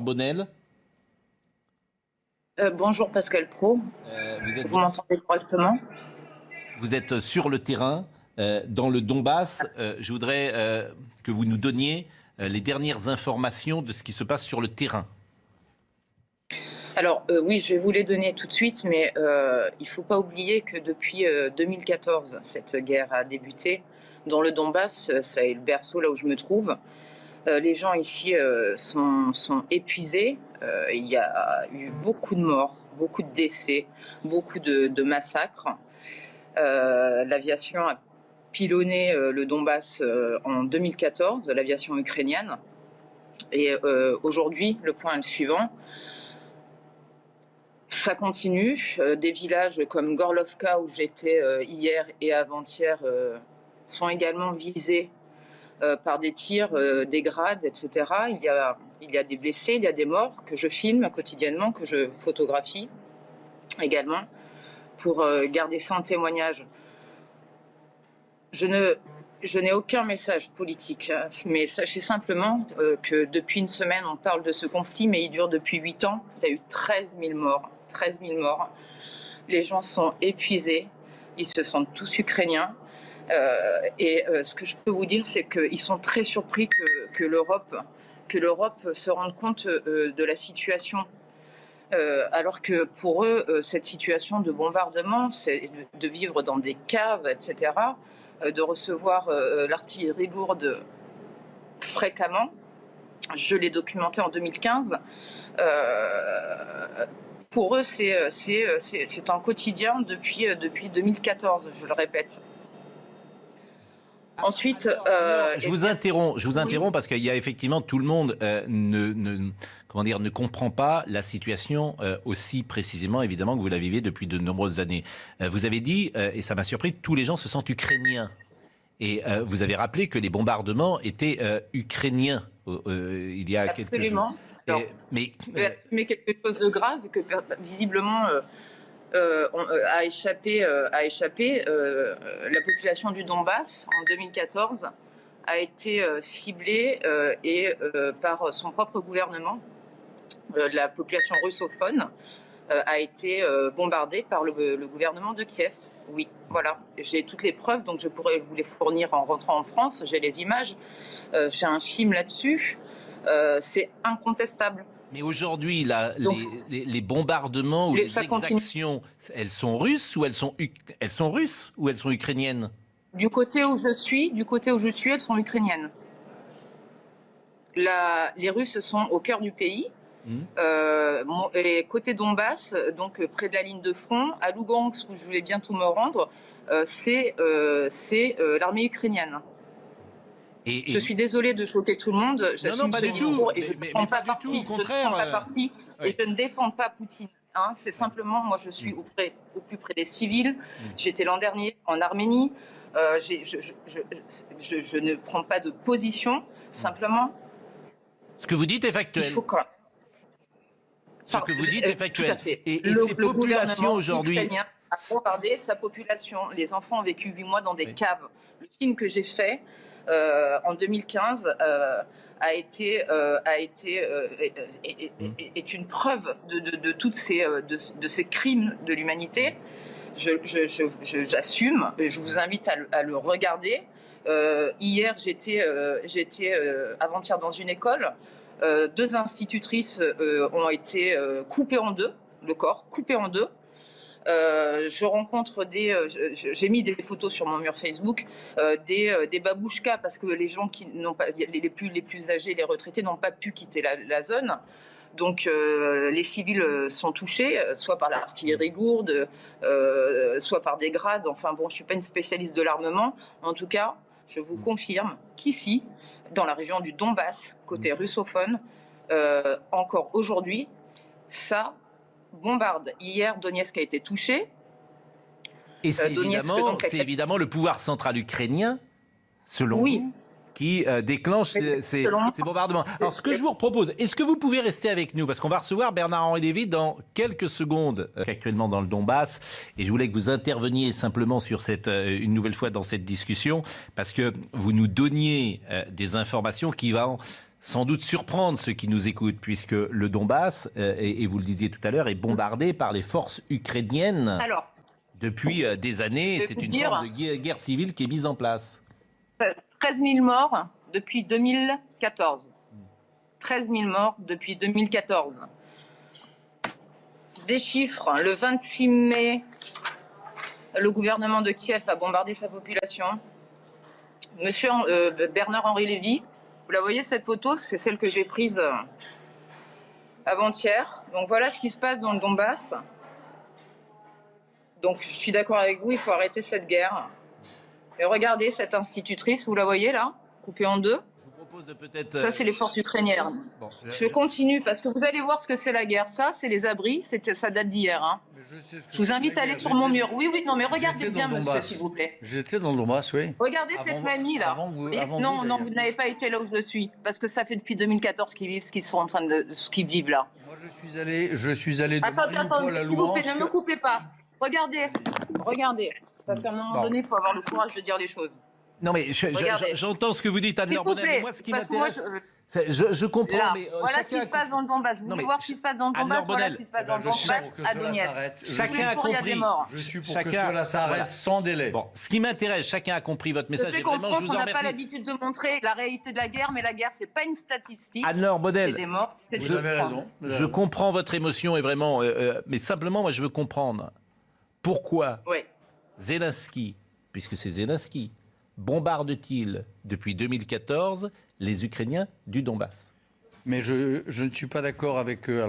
Bonnel. Bonjour Pascal Pro, vous m'entendez correctement? Vous êtes sur le terrain, dans le Donbass. Je voudrais que vous nous donniez les dernières informations de ce qui se passe sur le terrain. Alors oui, je vais vous les donner tout de suite, mais il ne faut pas oublier que depuis 2014, cette guerre a débuté. Dans le Donbass, ça est le berceau là où je me trouve. Les gens ici sont épuisés. Il y a eu beaucoup de morts, beaucoup de décès, beaucoup de massacres. L'aviation a pilonné le Donbass en 2014, l'aviation ukrainienne. Et aujourd'hui, le point est le suivant. Ça continue. Des villages comme Gorlovka, où j'étais hier et avant-hier, sont également visés par des tirs, des grades, etc. Il y a des blessés, il y a des morts que je filme quotidiennement, que je photographie également, pour garder ça en témoignage. Je n'ai aucun message politique, mais sachez simplement que depuis une semaine, on parle de ce conflit, mais il dure depuis 8 ans. Il y a eu 13 000 morts. 13 000 morts. Les gens sont épuisés. Ils se sentent tous ukrainiens. Ce que je peux vous dire, c'est qu'ils sont très surpris que l'Europe se rende compte de la situation. Alors que pour eux, cette situation de bombardement, c'est de vivre dans des caves, etc., de recevoir l'artillerie lourde fréquemment. Je l'ai documenté en 2015. Pour eux, c'est un quotidien depuis 2014, je le répète. Ensuite, je vous interromps parce qu'il y a effectivement tout le monde ne comprend pas la situation aussi précisément, évidemment, que vous la vivez depuis de nombreuses années. Vous avez dit, et ça m'a surpris, tous les gens se sentent ukrainiens. Et vous avez rappelé que les bombardements étaient ukrainiens il y a absolument. quelques jours. Mais quelque chose de grave que visiblement a échappé. La population du Donbass en 2014 a été ciblée par son propre gouvernement. La population russophone a été bombardée par le gouvernement de Kiev. Oui, voilà. J'ai toutes les preuves, donc je pourrais vous les fournir en rentrant en France. J'ai les images. J'ai un film là-dessus. C'est incontestable. Mais aujourd'hui, les bombardements ou les exactions, elles sont russes ou elles sont ukrainiennes? Du côté où je suis, elles sont ukrainiennes. Les Russes sont au cœur du pays. Et côté Donbass, donc près de la ligne de front, à Lugansk, où je vais bientôt me rendre, c'est l'armée ukrainienne. Je suis désolée de choquer tout le monde. Non, pas du tout. Mais pas du tout, au contraire. Et je ne défends pas Poutine. C'est simplement, moi, je suis au plus près des civils. J'étais l'an dernier en Arménie. Je ne prends pas de position. Simplement. Ce que vous dites est factuel. Il faut quand même. Ce que vous dites est factuel. Et ces populations aujourd'hui a bombardé sa population. Les enfants ont vécu 8 mois dans des caves. Le film que j'ai fait en 2015 est une preuve de toutes ces crimes de l'humanité. J'assume. Je vous invite à le regarder. Hier, j'étais avant-hier dans une école. 2 institutrices ont été coupées en deux, le corps coupé en deux. Je rencontre j'ai mis des photos sur mon mur Facebook, des babouchkas, parce que les gens qui n'ont pas, les plus âgés, les retraités n'ont pas pu quitter la zone. Donc les civils sont touchés, soit par l'artillerie lourde, soit par des grades. Enfin bon, je suis pas une spécialiste de l'armement. En tout cas, je vous confirme qu'ici, dans la région du Donbass, côté russophone, encore aujourd'hui, ça bombarde. Hier, Donetsk a été touché. Et c'est évidemment le pouvoir central ukrainien, selon vous, qui déclenche ces bombardements. Alors, ce que je vous propose, est-ce que vous pouvez rester avec nous? Parce qu'on va recevoir Bernard-Henri Lévy dans quelques secondes, actuellement dans le Donbass. Et je voulais que vous interveniez simplement sur une nouvelle fois dans cette discussion, parce que vous nous donniez des informations qui vont sans doute surprendre ceux qui nous écoutent, puisque le Donbass, et vous le disiez tout à l'heure, est bombardé par les forces ukrainiennes Alors, depuis des années. je vais C'est vous une dire- forme de guerre civile qui est mise en place. 13 000 morts depuis 2014. 13 000 morts depuis 2014. Des chiffres, le 26 mai, le gouvernement de Kiev a bombardé sa population. Monsieur Bernard-Henri Lévy, vous la voyez cette photo, c'est celle que j'ai prise avant-hier. Donc voilà ce qui se passe dans le Donbass. Donc je suis d'accord avec vous, il faut arrêter cette guerre. Et regardez cette institutrice, vous la voyez là, coupée en deux. Je vous propose de peut-être... Ça, c'est les forces ukrainiennes. Bon, Je continue parce que vous allez voir ce que c'est la guerre. Ça, c'est les abris. Ça date d'hier. Hein. Je vous invite à aller sur mon mur. Oui, oui, non, mais regardez bien, monsieur, s'il vous plaît. J'étais dans le Donbass, oui. Regardez cette famille là. Non, vous n'avez pas été là où je suis, parce que ça fait depuis 2014 qu'ils vivent ce qu'ils sont en train de, ce qu'ils vivent là. Moi, je suis allé de Mariupol à s'il vous plaît, Louhansk. ne me coupez pas. Regardez, parce qu'à un moment donné, il faut avoir le courage de dire les choses. Non, mais Regardez. j'entends ce que vous dites, S'il Anne-Laure vous Bonnel, plaît, mais moi, ce qui parce que moi, m'intéresse... Je comprends, là, mais voilà ce chacun qui se passe dans le Donbass. Vous Non, voulez mais voir ce qui se passe dans le Anne-Laure Donbass, voilà ce Bonnel, qui se passe dans le Je suis Donbass pour que à cela Donetsk. s'arrête. Chacun a compris. Je suis pour Chacun- que cela s'arrête voilà. sans délai. Bon, ce qui m'intéresse, chacun a compris votre Je message, sais et qu'en vraiment, France, je on vous en n'a pas remercie. l'habitude de montrer la réalité de la guerre, mais la guerre, c'est pas une statistique. Anne-Laure C'est Bonnel, des morts. C'est Vous des avez souffrances. raison. Vous avez je raison. comprends votre émotion, et vraiment, mais simplement, moi, je veux comprendre pourquoi Oui. Zelensky, puisque c'est Zelensky, bombarde-t-il depuis 2014 les Ukrainiens du Donbass? Mais je ne suis pas d'accord avec eux.